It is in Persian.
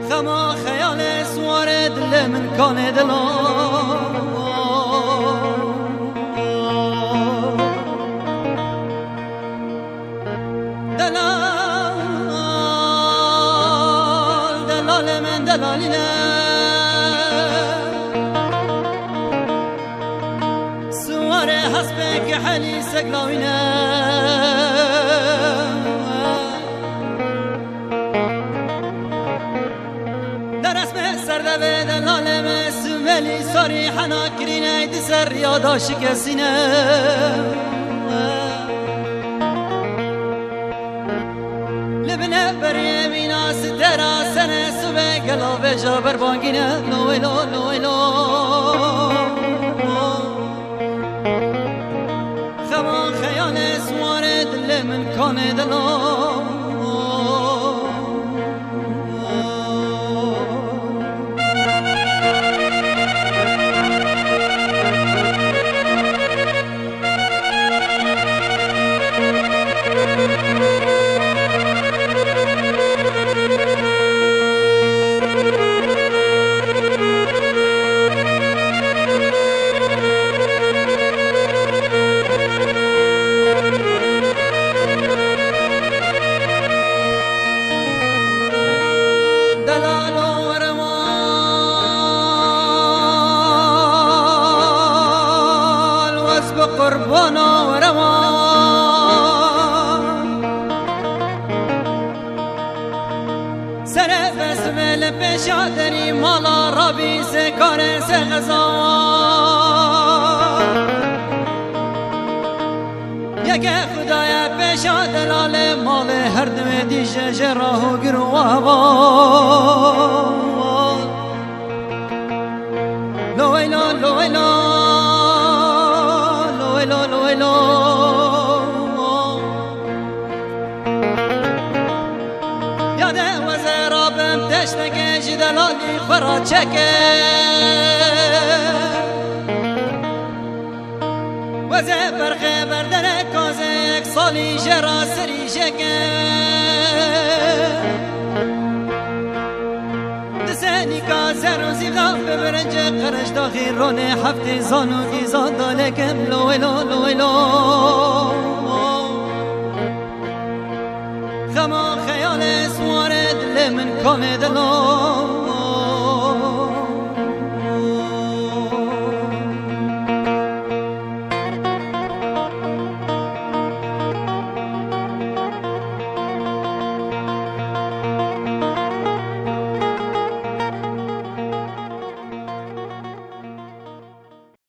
خما خیال سوار دل من کانه دلا دلال من دلالینه سوار حسبك حلي سقلاوينه سردوه دلالم سوملی ساری حنا کرینه دسر یادا شکسینه لبنه بریه بینا سترا سنه سوه گلاوه جابر بانگینه لویلو لویلو خمان خیال سوار دل من کانه دلو قربان و روان سر بسمل پیشادری مالا رابی سے کار سے غزان یک خدای پیشادلال مال هر دم دیشه جراه و گرو و هوا لویلا لویلا یاده وزرابم تشنگه جدلالی خورا چکه وزه برخه بردن کازه یک سالی جرا سری شکه دسنی کازه روزی غاف برنج قرش داخی رونه هفته زانو گیزان دالکم لویلو لویلو خما خیال سوار دل من کانه دلو